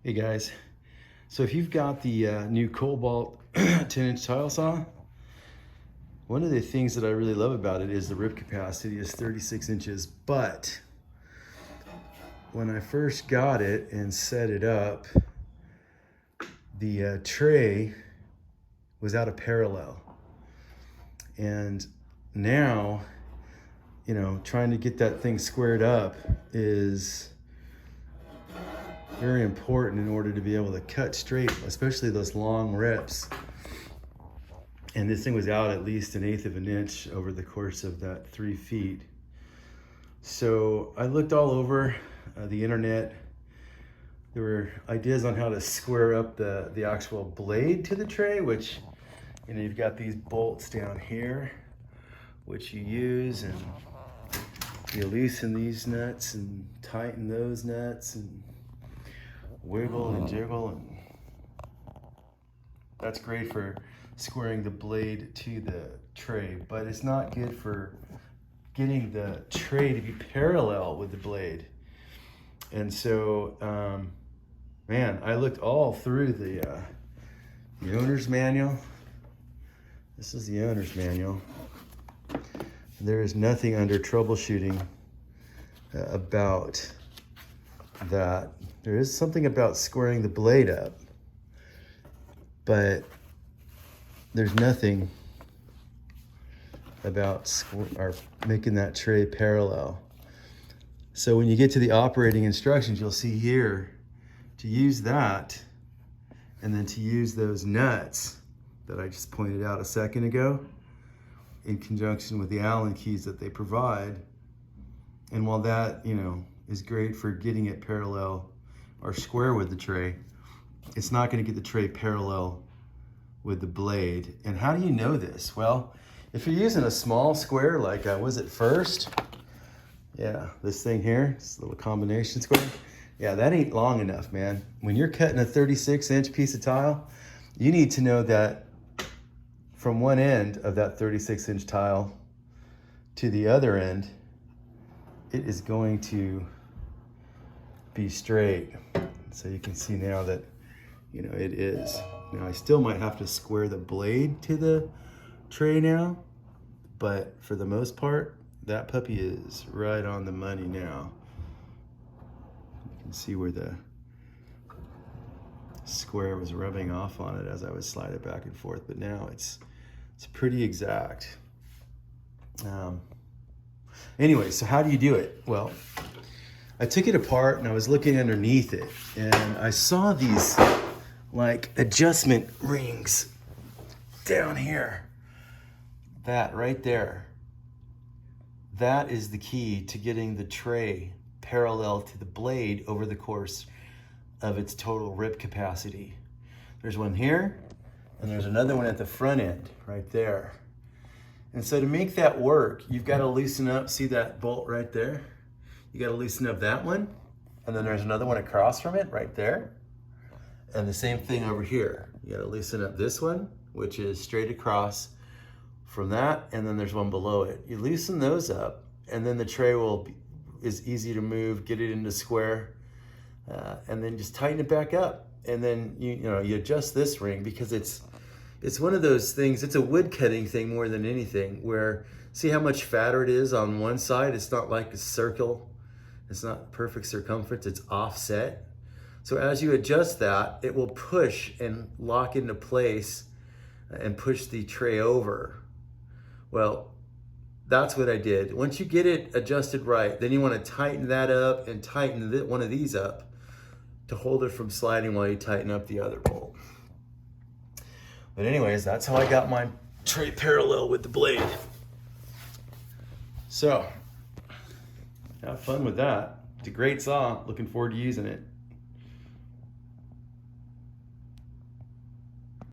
Hey guys, so if you've got the new Kobalt 10-inch tile saw, one of the things that I really love about it is the rip capacity is 36 inches, but when I first got it and set it up, the tray was out of parallel. And now, trying to get that thing squared up is very important in order to be able to cut straight, especially those long rips. And this thing was out at least 1/8 of an inch over the course of that 3 feet. So I looked all over the internet. There were ideas on how to square up the actual blade to the tray, which, you've got these bolts down here, which you use, and you loosen these nuts and tighten those nuts and wiggle and jiggle, and that's great for squaring the blade to the tray, but it's not good for getting the tray to be parallel with the blade. And so, man, I looked all through the owner's manual. This is the owner's manual. There is nothing under troubleshooting about that. There is something about squaring the blade up, but there's nothing about making that tray parallel. So when you get to the operating instructions, you'll see here to use that, and then to use those nuts that I just pointed out a second ago in conjunction with the Allen keys that they provide. And while that, is great for getting it parallel or square with the tray, it's not going to get the tray parallel with the blade. And how do you know this? Well, if you're using a small square like was it First? Yeah, this thing here, this little combination square. Yeah, that ain't long enough, man. When you're cutting a 36-inch piece of tile, you need to know that from one end of that 36-inch tile to the other end, it is going to be straight. So you can see now that, it is. Now I still might have to square the blade to the tray now, but for the most part, that puppy is right on the money now. You can see where the square was rubbing off on it as I would slide it back and forth, but now it's pretty exact. Anyway, so how do you do it? Well, I took it apart and I was looking underneath it, and I saw these like adjustment rings down here. That right there, that is the key to getting the tray parallel to the blade over the course of its total rip capacity. There's one here, and there's another one at the front end right there. And so to make that work, you've got to loosen up, see that bolt right there? You got to loosen up that one, and then there's another one across from it right there. And the same thing over here. You got to loosen up this one, which is straight across from that, and then there's one below it. You loosen those up, and then the tray is easy to move, get it into square, and then just tighten it back up. And then you adjust this ring, because it's one of those things, it's a wood cutting thing more than anything, where see how much fatter it is on one side? It's not like a circle. It's not perfect circumference, it's offset. So as you adjust that, it will push and lock into place and push the tray over. Well, that's what I did. Once you get it adjusted right, then you want to tighten that up and tighten one of these up to hold it from sliding while you tighten up the other bolt. But anyways, that's how I got my tray parallel with the blade. So, have fun with that. It's a great saw. Looking forward to using it.